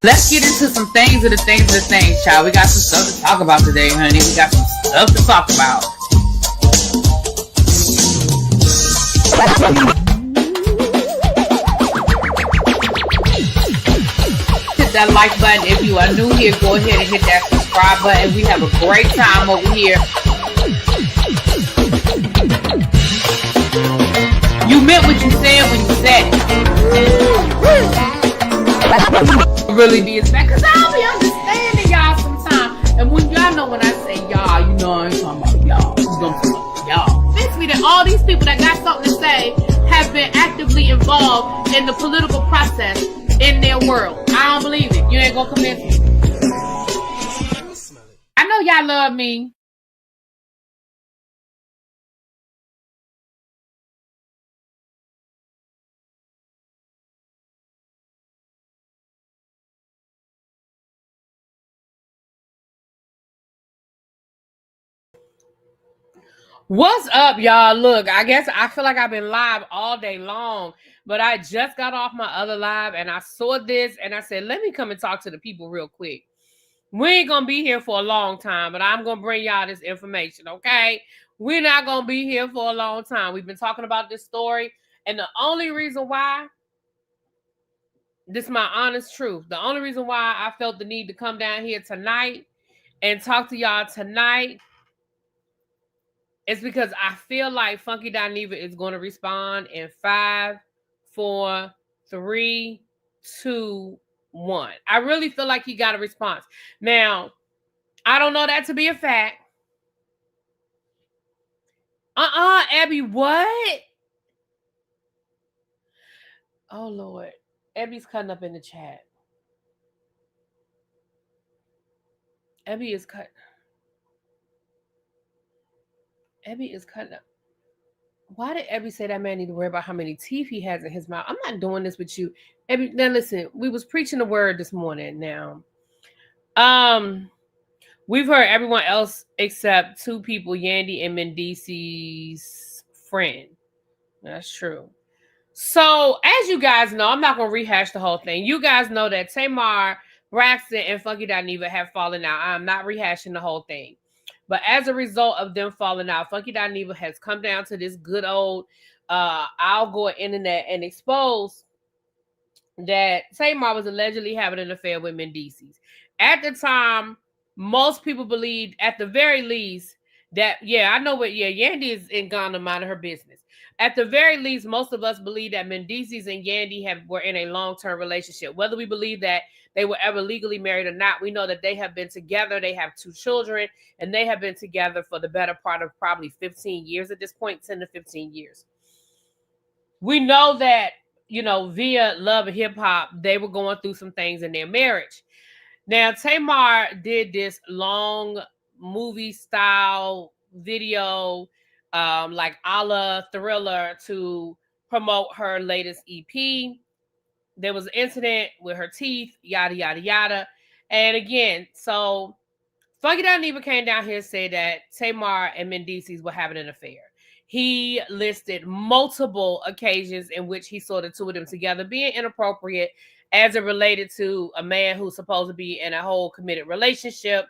Let's get into some things, child. We got some stuff to talk about today, honey. We got some stuff to talk about. Hit that like button if you are new here. Go ahead and hit that subscribe button. We have a great time over here. You meant what you said when you said it. Really be as bad, because I don't be understanding y'all sometimes. And when y'all know when I say y'all, you know I ain't talking about y'all. You don't talk about y'all. Basically, that all these people that got something to say have been actively involved in the political process in their world. I don't believe it. You ain't gonna convince me. I know y'all love me. What's up, y'all? Look, I guess I feel like I've been live all day long, but I just got off my other live and I saw this and I said, let me come and talk to the people real quick. We ain't gonna be here for a long time, but I'm gonna bring y'all this information, okay? We're not gonna be here for a long time. We've been talking about this story, and the only reason why, this is my honest truth, the only reason why I felt the need to come down here tonight and talk to y'all tonight it's because I feel like Funky Dineva is going to respond in 5, 4, 3, 2, 1. I really feel like he got a response. Now, I don't know that to be a fact. Abby, what? Oh, Lord. Abby's cutting up in the chat. Abby is cutting up. Why did Abby say that man need to worry about how many teeth he has in his mouth? I'm not doing this with you. Abby, now listen, we was preaching the word this morning now. We've heard everyone else except 2 people, Yandy and Mendeecees' friend. That's true. So, as you guys know, I'm not going to rehash the whole thing. You guys know that Tamar, Braxton, and Funky Dineva have fallen out. I'm not rehashing the whole thing. But as a result of them falling out, Funky Dineva has come down to this good old I'll go internet and expose that Tamar was allegedly having an affair with Mendeecees. At the time, most people believed, at the very least, that, Yandy is in Ghana minding her business. At the very least, most of us believe that Mendeecees and Yandy were in a long-term relationship. Whether we believe that they were ever legally married or not, we know that they have been together. They have 2 children, and they have been together for the better part of probably 15 years at this point, 10 to 15 years. We know that, via Love and Hip Hop, they were going through some things in their marriage. Now, Tamar did this long movie style video, like a la Thriller, to promote her latest EP. There was an incident with her teeth, yada, yada, yada. And again, so Funky Dineva came down here and said that Tamar and Mendeecees were having an affair. He listed multiple occasions in which he saw the 2 of them together being inappropriate as it related to a man who's supposed to be in a whole committed relationship.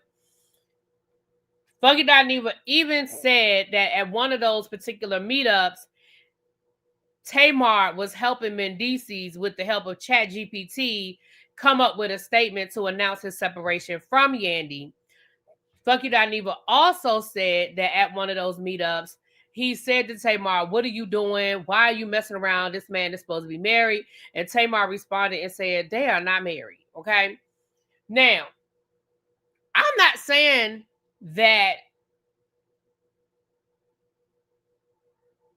Funky Dineva even said that at one of those particular meetups, Tamar was helping Mendeecees with the help of ChatGPT come up with a statement to announce his separation from Yandy. Funky Dineva also said that at one of those meetups, he said to Tamar, "What are you doing? Why are you messing around? This man is supposed to be married." And Tamar responded and said, "They are not married." Okay. Now, I'm not saying that.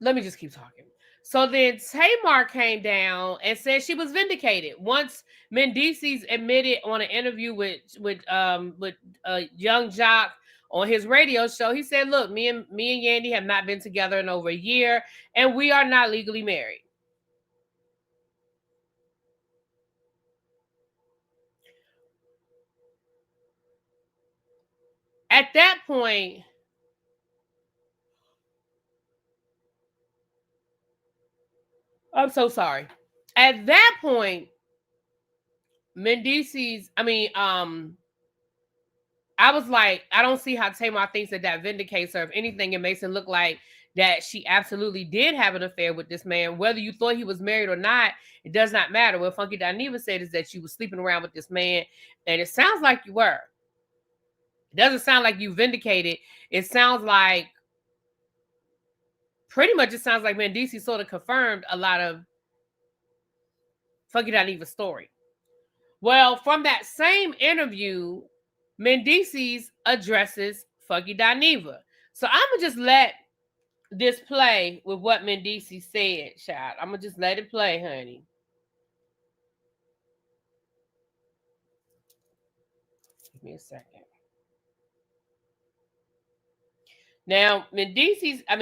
Let me just keep talking. So then Tamar came down and said she was vindicated once Mendeecees admitted on an interview with Young Jock on his radio show. He said, "Look, me and Yandy have not been together in over a year, and we are not legally married." At that point, I'm so sorry. At that point, Mendeecees, I was like, I don't see how Tamar thinks that vindicates her. If anything, it makes it look like that she absolutely did have an affair with this man. Whether you thought he was married or not, it does not matter. What Funky Dineva said is that you were sleeping around with this man, and it sounds like you were. It doesn't sound like you vindicated. It sounds like, pretty much it sounds like Mendeecees sort of confirmed a lot of Funky Dineva's story. Well, from that same interview, Mendeecees addresses Funky Dineva. So I'm going to just let this play with what Mendeecees said, child. I'm going to just let it play, honey. Give me a second. Now, Mendeecees, I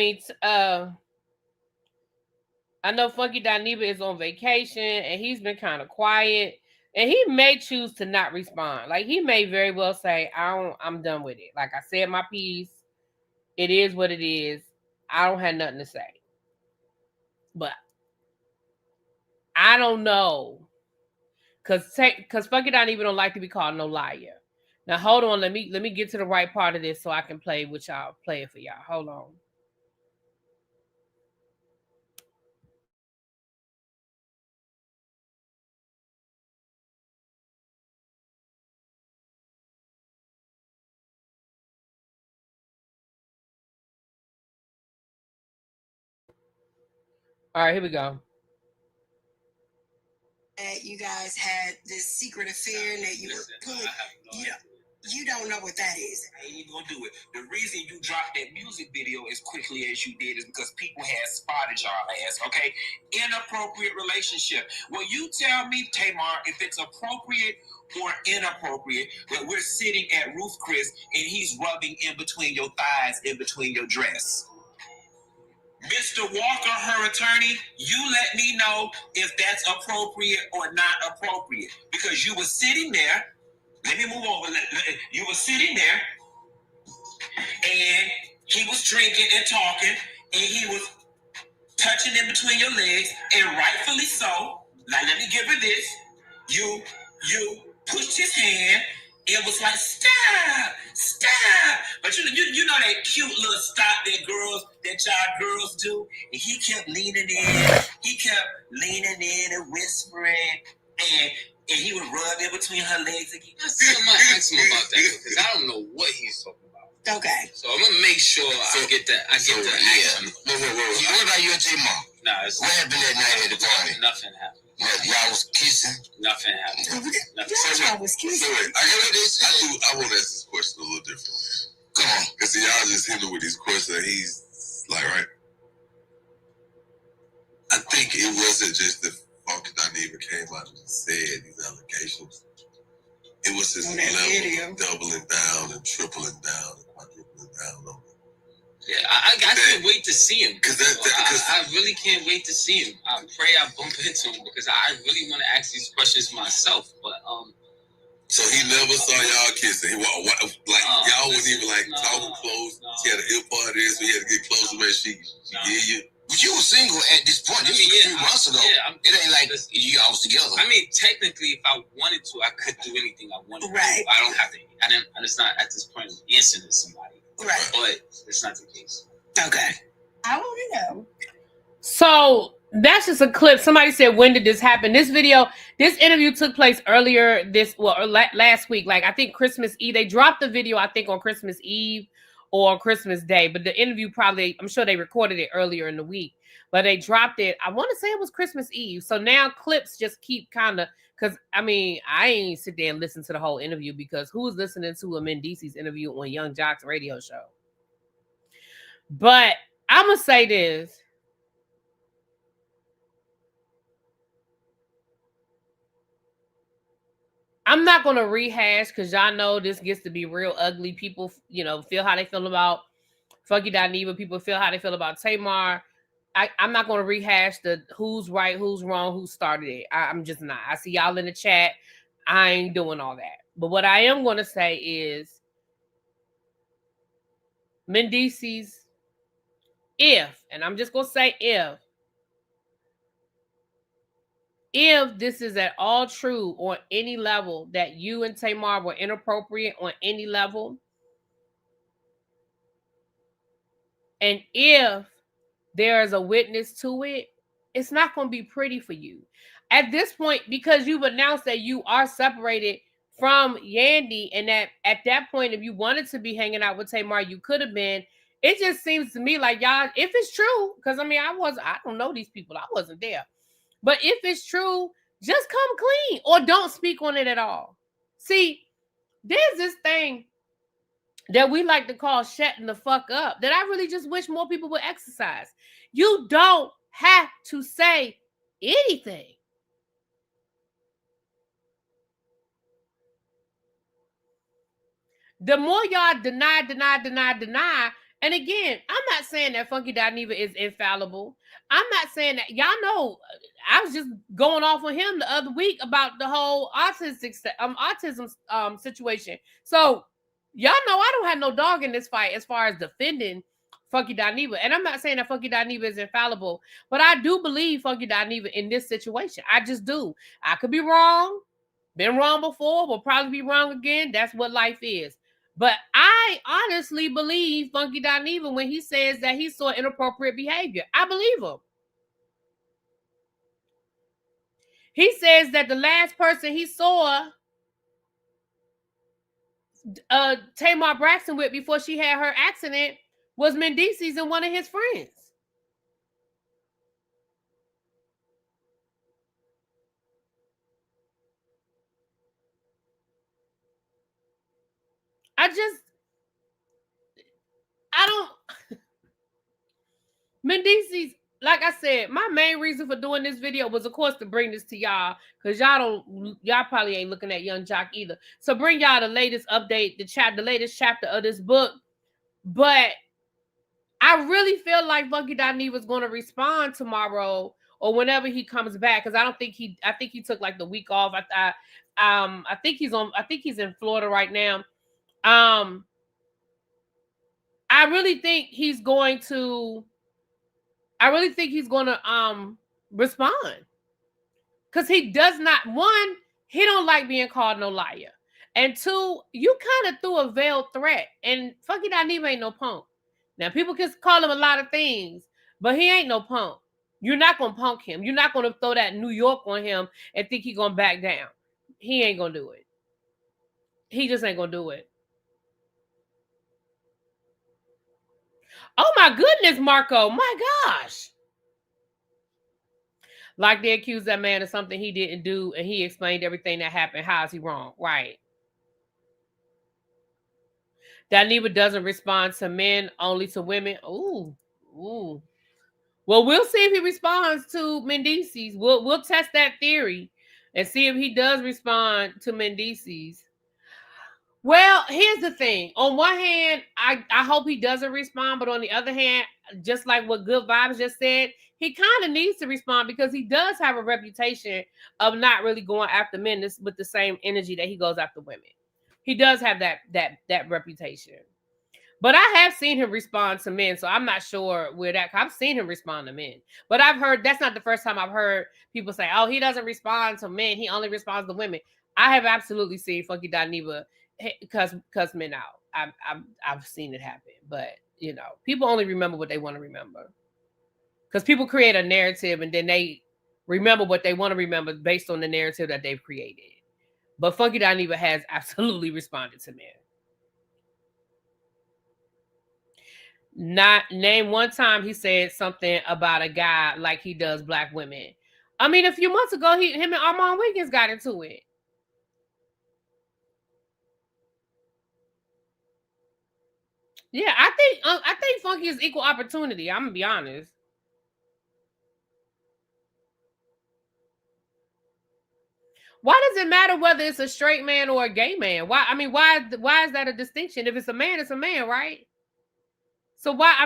know Funky Dineva is on vacation and he's been kind of quiet. And he may choose to not respond. Like, he may very well say, I'm done with it. Like I said, my piece. It is what it is. I don't have nothing to say. But I don't know. Cause Funky Dineva don't like to be called no liar. Now hold on, let me get to the right part of this so I can play with y'all, play it for y'all. Hold on. All right, here we go. You guys had this secret affair and that you were pulling. You don't know what that is. I ain't even gonna do it. The reason you dropped that music video as quickly as you did is because people had spotted y'all ass, okay? Inappropriate relationship. Well, you tell me, Tamar, if it's appropriate or inappropriate that we're sitting at Ruth Chris and he's rubbing in between your thighs, in between your dress. Mr. Walker, her attorney, you let me know if that's appropriate or not appropriate. Because you were sitting there. Let me move over. You were sitting there, and he was drinking and talking, and he was touching in between your legs, and rightfully so. Now, let me give her this. You pushed his hand. It was like, stop. But you know that cute little stop that y'all girls do? And he kept leaning in and whispering, and he would rub in between her legs again. Somebody ask him about that because I don't know what he's talking about. Okay. So I'm gonna make sure I get that. Wait. What about you and Tamar? Nah, what happened that night at the party? Nothing happened. Y'all was kissing? Nothing happened. Y'all was kissing. I want to ask this question a little different. Come on. Because y'all just hit him with these questions. He's like, right? I think it wasn't just the Funky Dineva came out and said these allegations. It was his level of doubling down and tripling down and quadrupling down on it. Yeah, I can't wait to see him. I really can't wait to see him. I pray I bump into him because I really want to ask these questions myself. But so he never saw y'all kissing. Y'all wouldn't even talking close. She had an ear part of this, so he had to get close to make she hear you. But you were single at this point. This was a few months ago. Yeah, it ain't like y'all was together. I mean, technically, if I wanted to, I could do anything I wanted to. Right. I don't have to. I'm just not at this point answering to somebody. Right. But it's not the case. Okay. I want to know. So that's just a clip. Somebody said, when did this happen? This interview took place earlier last week. Like, I think Christmas Eve. They dropped the video, I think, on Christmas Eve or Christmas Day. But the interview I'm sure they recorded it earlier in the week. But they dropped it, I want to say it was Christmas Eve. So now clips just keep kind of, because, I ain't sit there and listen to the whole interview because who's listening to a Mendeecees interview on Young Jock's radio show? But I'm going to say this. I'm not going to rehash because y'all know this gets to be real ugly. People, feel how they feel about Funky Dineva. People feel how they feel about Tamar. I'm not going to rehash the who's right, who's wrong, who started it. I'm just not. I see y'all in the chat. I ain't doing all that. But what I am going to say is Mendeecees, and I'm just going to say if, if this is at all true on any level, that you and Tamar were inappropriate on any level, and if there is a witness to it, it's not going to be pretty for you. At this point, because you've announced that you are separated from Yandy, and that at that point, if you wanted to be hanging out with Tamar, you could have been. It just seems to me like y'all, if it's true, because I mean, I don't know these people. I wasn't there. But if it's true, just come clean or don't speak on it at all. See, there's this thing that we like to call shutting the fuck up that I really just wish more people would exercise. You don't have to say anything. The more y'all deny, and again, I'm not saying that Funky Dineva is infallible. I'm not saying that. Y'all know, I was just going off on him the other week about the whole autism situation. So y'all know I don't have no dog in this fight as far as defending Funky Dineva. And I'm not saying that Funky Dineva is infallible, but I do believe Funky Dineva in this situation. I just do. I could be wrong. Been wrong before. Will probably be wrong again. That's what life is. But I honestly believe Funky Dineva when he says that he saw inappropriate behavior. I believe him. He says that the last person he saw Tamar Braxton with before she had her accident was Mendeecees and one of his friends. I don't. Mendeecees, like I said, my main reason for doing this video was, of course, to bring this to y'all, because y'all probably ain't looking at Young Jock either. So bring y'all the latest update, the latest chapter of this book. But I really feel like Funky Dineva is going to respond tomorrow or whenever he comes back, because I think he took like the week off. I think he's in Florida right now. I really think he's going to respond, because he does not, one, he don't like being called no liar, and two, you kind of threw a veiled threat, and Funky Dineva ain't no punk. Now people can call him a lot of things, but he ain't no punk. You're not gonna punk him. You're not gonna throw that New York on him and think he's gonna back down. He ain't gonna do it. He just ain't gonna do it. Oh my goodness, Marco. My gosh. Like they accused that man of something he didn't do, and he explained everything that happened. How is he wrong? Right. Dineva doesn't respond to men, only to women. Ooh. Well, we'll see if he responds to Mendeecees. We'll test that theory and see if he does respond to Mendeecees. Well, here's the thing. On one hand, I hope he doesn't respond, but on the other hand, just like what Good Vibes just said, he kind of needs to respond, because he does have a reputation of not really going after men with the same energy that he goes after women. He does have that reputation. But I have seen him respond to men, so I'm not sure where that. I've seen him respond to men, but I've heard that's not the first time I've heard people say, "Oh, he doesn't respond to men; he only responds to women." I have absolutely seen Funky Dineva cuss men out. I've seen it happen, but you know, people only remember what they want to remember, because people create a narrative and then they remember what they want to remember based on the narrative that they've created. But Funky Dineva has absolutely responded to men. Not name one time he said something about a guy like he does black women. I mean, a few months ago, him and Armand Wiggins got into it. Yeah, I think Funky is equal opportunity. I'm gonna be honest. Why does it matter whether it's a straight man or a gay man? Why is that a distinction? If it's a man, it's a man, right? So why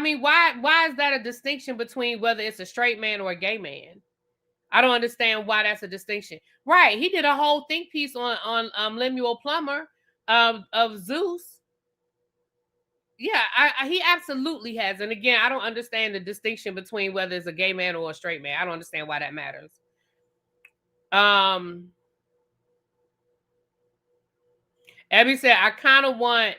is that a distinction between whether it's a straight man or a gay man? I don't understand why that's a distinction. Right. He did a whole think piece on Lemuel Plummer of Zeus. Yeah, he absolutely has. And again, I don't understand the distinction between whether it's a gay man or a straight man. I don't understand why that matters. Abby said, I kind of want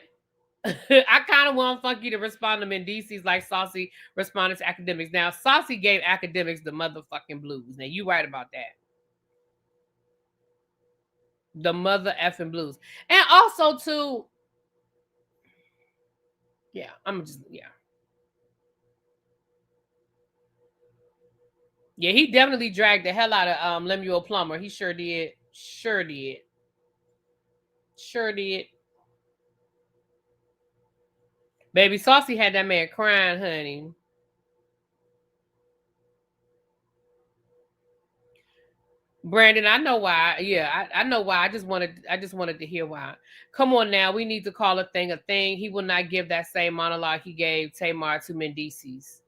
Funky to respond to Mendeecees like Saucy responded to Academics. Now, Saucy gave Academics the motherfucking blues. Now, you right about that. The mother effing blues. And also, too, yeah, Yeah, he definitely dragged the hell out of Lemuel Plummer. He sure did. Sure did. Baby Saucy had that man crying, honey. Brandon, I know why. Yeah, I know why. I just wanted to hear why. Come on now, we need to call a thing a thing. He will not give that same monologue he gave Tamar to Mendeecees.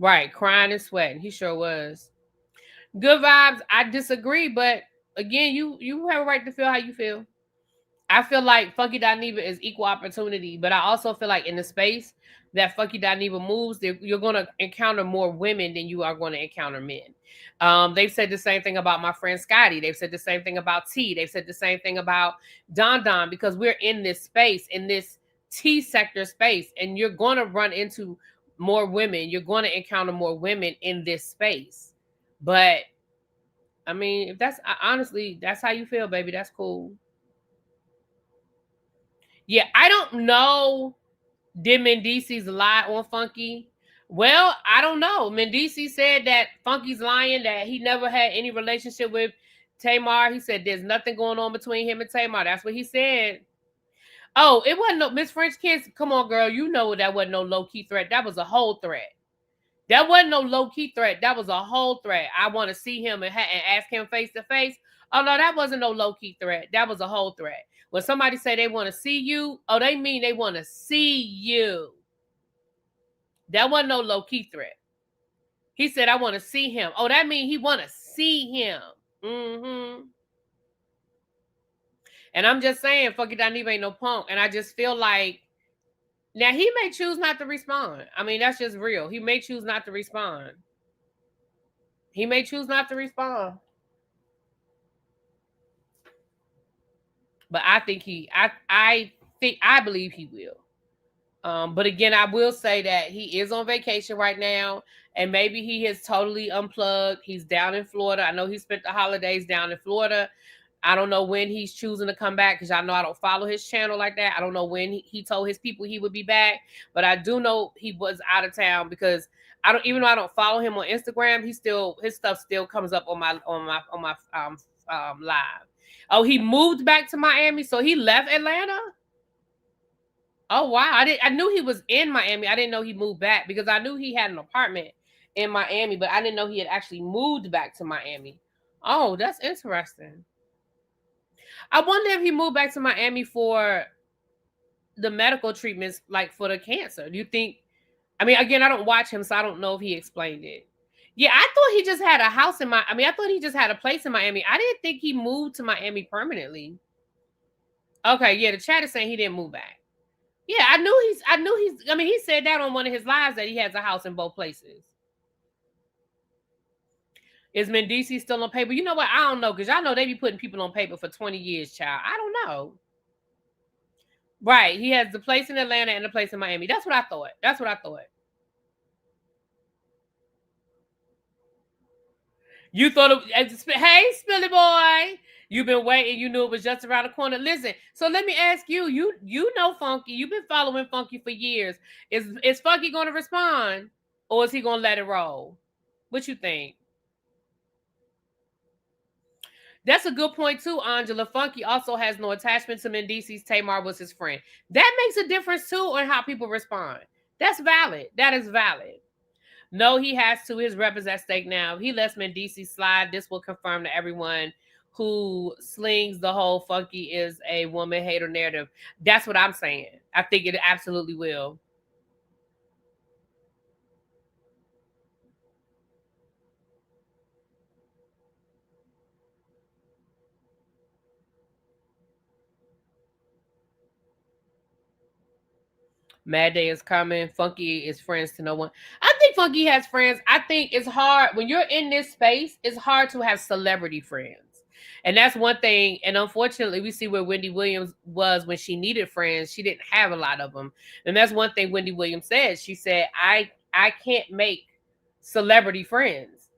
Right, crying and sweating. He sure was. Good vibes. I disagree, but again, you have a right to feel how you feel. I feel like Funky Dineva is equal opportunity, but I also feel like in the space that Funky Dineva moves, you're going to encounter more women than you are going to encounter men. They've said the same thing about my friend Scotty. They've said the same thing about T. They've said the same thing about Don Don, because we're in this space, in this T sector space, and you're going to run into more women. You're going to encounter more women in this space. But I mean, if that's honestly, that's how you feel, baby, that's cool. Yeah, I don't know. Did Mendeecees lie on Funky? Well, I don't know. Mendeecees said that Funky's lying, that he never had any relationship with Tamar. He said there's nothing going on between him and Tamar. That's what he said. Oh, it wasn't no Miss French Kiss. Come on, girl. You know that wasn't no low-key threat. That was a whole threat. That wasn't no low-key threat. That was a whole threat. I want to see him and ask him face to face. Oh, no, that wasn't no low-key threat. That was a whole threat. When somebody say they want to see you, oh, they mean they want to see you. That wasn't no low-key threat. He said, I want to see him. Oh, that means he want to see him. Mm-hmm. And I'm just saying, Funky Dineva ain't no punk. And I just feel like, now he may choose not to respond. I mean, that's just real. He may choose not to respond. He may choose not to respond. But I think I believe he will. But again, I will say that he is on vacation right now, and maybe he has totally unplugged. He's down in Florida. I know he spent the holidays down in Florida. I don't know when he's choosing to come back, because I know I don't follow his channel like that. I don't know when he told his people he would be back, but I do know he was out of town, because even though I don't follow him on Instagram, his stuff still comes up on my live. Oh, he moved back to Miami, so he left Atlanta. Oh wow, I knew he was in Miami. I didn't know he moved back, because I knew he had an apartment in Miami, but I didn't know he had actually moved back to Miami. Oh, that's interesting. I wonder if he moved back to Miami for the medical treatments, like for the cancer. Do you think? I mean, again, I don't watch him, so I don't know if he explained it. Yeah, I thought he just had a house in I thought he just had a place in Miami. I didn't think he moved to Miami permanently. Okay, yeah, the chat is saying he didn't move back. Yeah, I mean, he said that on one of his lives, that he has a house in both places. Is Mendeecees still on paper? You know what? I don't know, because y'all know they be putting people on paper for 20 years, child. I don't know. Right. He has the place in Atlanta and the place in Miami. That's what I thought. You thought hey, Spilly boy, you've been waiting. You knew it was just around the corner. Listen, so let me ask you. You know Funky. You've been following Funky for years. Is Funky going to respond, or is he going to let it roll? What you think? That's a good point too, Angela. Funky also has no attachment to Mendeecees. Tamar was his friend. That makes a difference too on how people respond. That's valid. That is valid. No, he has to. His rep is at stake now. If he lets Mendeecees slide, this will confirm to everyone who slings the whole Funky is a woman hater narrative. That's what I'm saying. I think it absolutely will. Mad Day is coming. Funky is friends to no one. I think Funky has friends. I think it's hard when you're in this space. It's hard to have celebrity friends, and that's one thing. And unfortunately, we see where Wendy Williams was when she needed friends. She didn't have a lot of them, and that's one thing Wendy Williams said. She said, "I can't make celebrity friends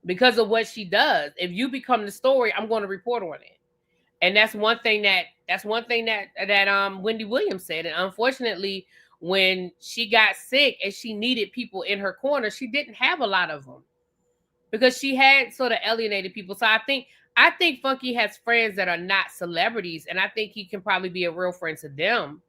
because of what she does. If you become the story, I'm going to report on it." And that's one thing that Wendy Williams said. And unfortunately, when she got sick and she needed people in her corner, she didn't have a lot of them because she had sort of alienated people. So I think Funky has friends that are not celebrities, and I think he can probably be a real friend to them.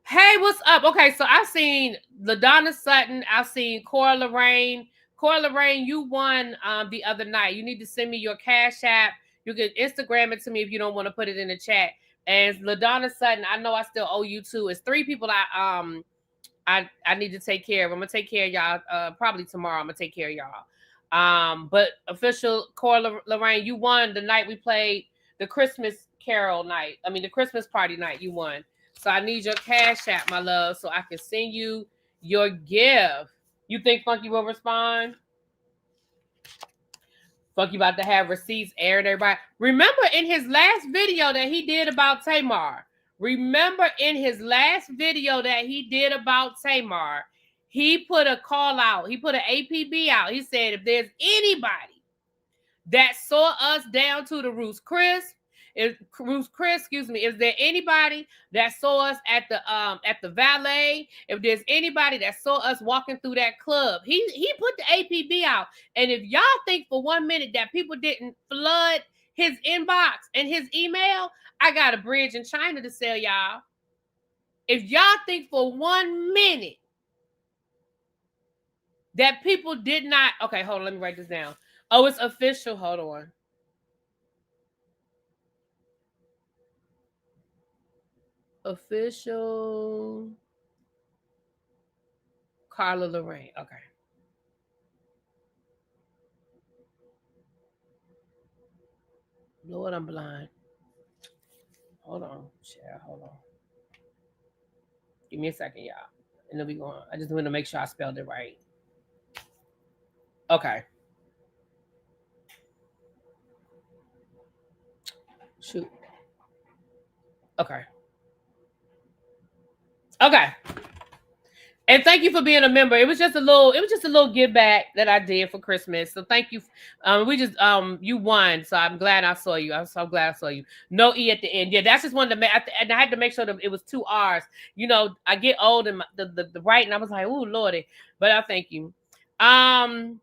Hey, what's up? Okay, so I've seen LaDonna Sutton. I've seen Cora Lorraine. Cora Lorraine, you won the other night. You need to send me your Cash App. You can Instagram it to me if you don't want to put it in the chat. And LaDonna Sutton, I know I still owe you two. It's 3 people I need to take care of. I'm gonna take care of y'all probably tomorrow. I'm gonna take care of y'all. But official Cora Lorraine, you won the night we played the Christmas Carol night. I mean the Christmas party night. You won. So I need your Cash App, my love, so I can send you your gift. You think Funky will respond? Funky about to have receipts aired, everybody. Remember in his last video that he did about Tamar. He put a call out. He put an APB out. He said, if there's anybody that saw us down to the Ruth's Chris, is there anybody that saw us at the valet? If there's anybody that saw us walking through that club, he put the APB out. And if y'all think for 1 minute that people didn't flood his inbox and his email, I got a bridge in China to sell y'all. If y'all think for 1 minute that people did not, okay, hold on, let me write this down. Oh, it's official. Hold on. Official Carla Lorraine. Okay. Lord, I'm blind. Hold on. Share. Hold on. Give me a second, y'all. And then we going. I just want to make sure I spelled it right. Okay. Shoot. Okay. Okay. And thank you for being a member. It was just a little give back that I did for Christmas. So thank you. You won. So I'm glad I saw you. I'm so glad I saw you. No E at the end. Yeah, that's just one of the, and I had to make sure that it was 2 R's. You know, I get old and the writing, I was like, oh Lordy. But I thank you. I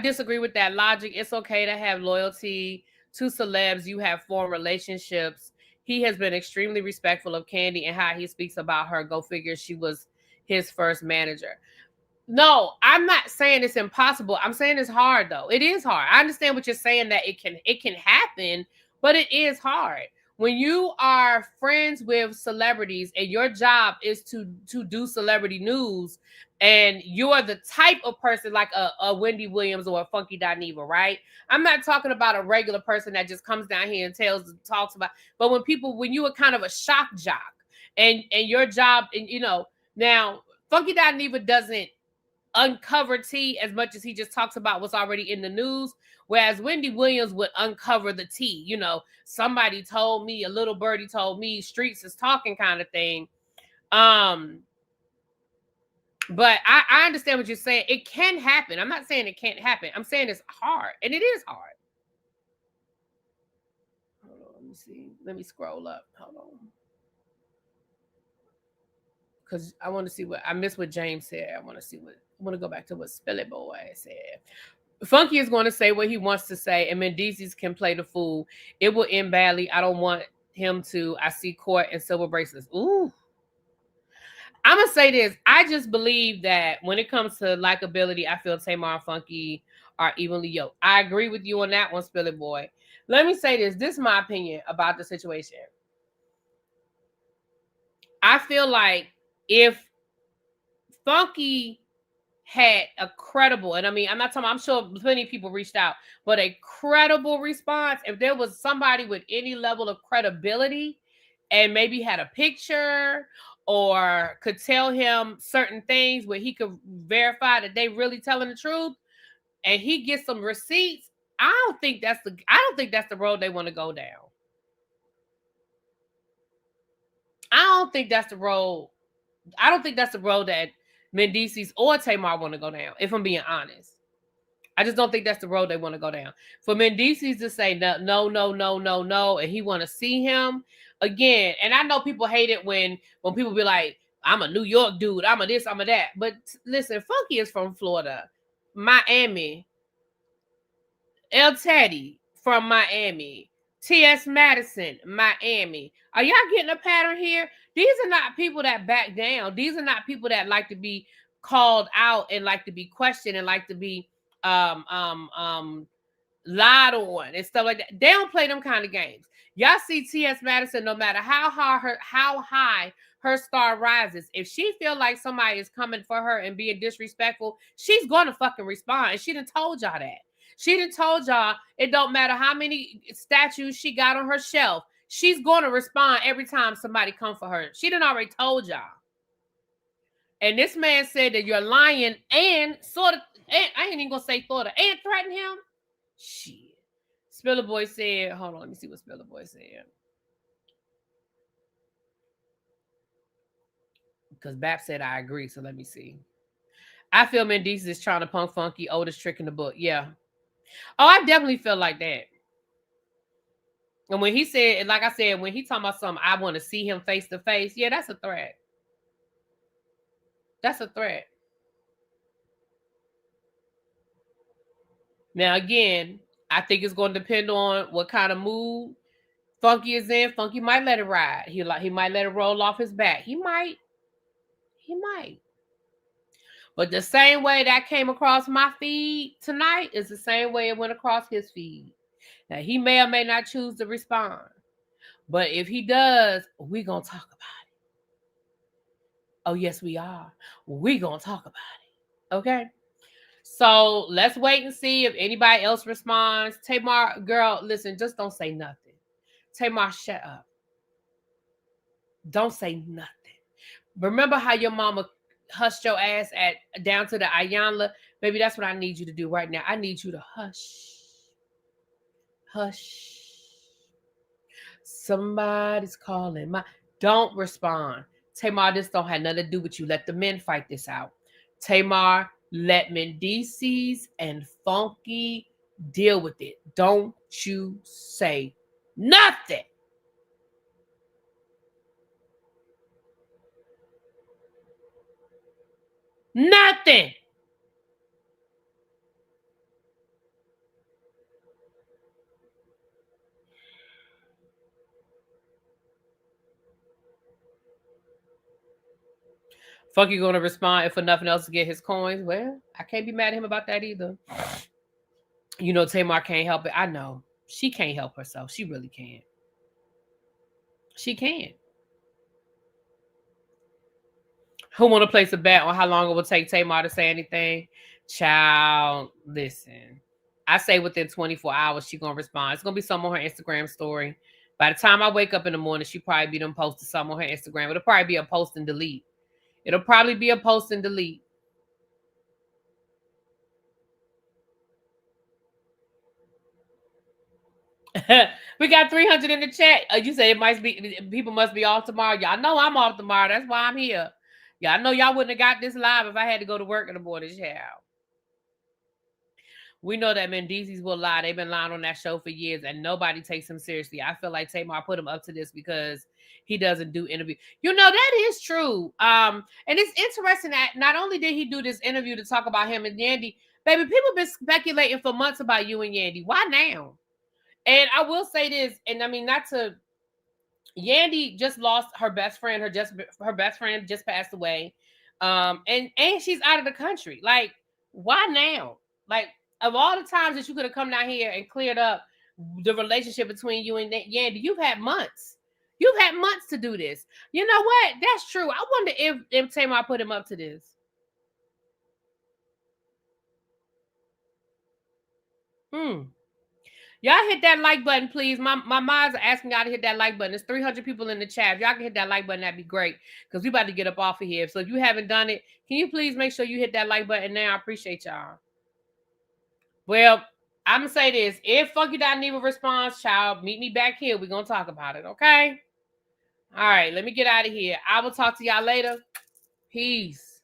disagree with that logic. It's okay to have loyalty to celebs. You have formed relationships. He has been extremely respectful of Candy and how he speaks about her. Go figure, she was his first manager. No, I'm not saying it's impossible. I'm saying it's hard though. It is hard. I understand what you're saying, that it can happen, but it is hard. When you are friends with celebrities and your job is to do celebrity news, and you're the type of person like a Wendy Williams or a Funky Dineva, right? I'm not talking about a regular person that just comes down here and talks about, but when you are kind of a shock jock and your job, and you know, now Funky Dineva doesn't uncover tea as much as he just talks about what's already in the news, whereas Wendy Williams would uncover the tea. You know, somebody told me, a little birdie told me, streets is talking kind of thing. But I understand what you're saying. It can happen. I'm not saying it can't happen. I'm saying it's hard, and it is hard. Hold on, let me see. Let me scroll up. Hold on. Because I want to see what I missed what James said. I want to go back to what Spilly Boy said. Funky is going to say what he wants to say, and Mendeecees can play the fool. It will end badly. I don't want him to. I see court and silver bracelets. Ooh. I'm going to say this. I just believe that when it comes to likability, I feel Tamar and Funky are evenly yoked. I agree with you on that one, Spilly Boy. Let me say this. This is my opinion about the situation. I feel like if Funky had a credible, and I mean, I'm sure plenty of people reached out, but a credible response, if there was somebody with any level of credibility and maybe had a picture or could tell him certain things where he could verify that they really telling the truth, and he gets some receipts, I don't think that's the road they want to go down. I don't think that's the road that Mendeecees or Tamar want to go down, if I'm being honest. I just don't think that's the road they want to go down. For Mendeecees to say no, and he want to see him again. And I know people hate it when people be like, I'm a New York dude, I'm a this, I'm a that. But listen, Funky is from Florida, Miami. El Teddy from Miami. T.S. Madison, Miami. Are y'all getting a pattern here? These are not people that back down. These are not people that like to be called out and like to be questioned and like to be lied on and stuff like that. They don't play them kind of games. Y'all see T.S. Madison, no matter how high her star rises, if she feel like somebody is coming for her and being disrespectful, she's gonna fucking respond. And she done told y'all that. She done told y'all it don't matter how many statues she got on her shelf. She's going to respond every time somebody come for her. She done already told y'all. And this man said that you're lying and sort of, and I ain't even going to say sort of, and threaten him. Shit. Spiller Boy said, hold on, let me see what Spiller Boy said. Because Bap said I agree, so let me see. I feel Mendeecees is trying to punk Funky, oldest trick in the book. Yeah. Oh, I definitely feel like that. And when he said, like I said, when he talking about something, I want to see him face to face. Yeah, that's a threat. That's a threat. Now, again, I think it's going to depend on what kind of mood Funky is in. Funky might let it ride. He might let it roll off his back. He might. But the same way that came across my feed tonight is the same way it went across his feed. Now, he may or may not choose to respond. But if he does, we're going to talk about it. Oh, yes, we are. We're going to talk about it. Okay? So let's wait and see if anybody else responds. Tamar, girl, listen, just don't say nothing. Tamar, shut up. Don't say nothing. Remember how your mama hushed your ass down to the Ayanla? Baby, that's what I need you to do right now. I need you to hush. Hush. Somebody's calling. Don't respond. Tamar, this don't have nothing to do with you. Let the men fight this out. Tamar, let Mendeecees and Funky deal with it. Don't you say nothing. Nothing. Funky gonna respond if for nothing else to get his coins. Well, I can't be mad at him about that either. You know, Tamar can't help it. I know. She can't help herself. She really can't. She can't. Who want to place a bet on how long it will take Tamar to say anything? Child, listen. I say within 24 hours, she's going to respond. It's going to be something on her Instagram story. By the time I wake up in the morning, she probably be done posted something on her Instagram. It'll probably be a post and delete. It'll probably be a post and delete. We got 300 in the chat. You say it might be, people must be off tomorrow. Y'all know I'm off tomorrow. That's why I'm here. Y'all know y'all wouldn't have got this live if I had to go to work in the morning. Child. We know that Mendeecees will lie. They've been lying on that show for years, and nobody takes him seriously. I feel like Tamar put him up to this because he doesn't do interviews. You know, that is true. And it's interesting that not only did he do this interview to talk about him and Yandy, baby, people been speculating for months about you and Yandy. Why now? And I will say this, and I mean, not to... Yandy just lost her best friend. Her best friend just passed away. And she's out of the country. Like, why now? Like, of all the times that you could have come down here and cleared up the relationship between you and Yandy, you've had months. You've had months to do this. You know what? That's true. I wonder if Tamar put him up to this. Y'all hit that like button, please. My minds are asking y'all to hit that like button. There's 300 people in the chat. If y'all can hit that like button, that'd be great. Because we about to get up off of here. So if you haven't done it, can you please make sure you hit that like button now? I appreciate y'all. Well, I'm going to say this. If Funky.Neva responds, child, meet me back here. We're going to talk about it, okay? All right, let me get out of here. I will talk to y'all later. Peace.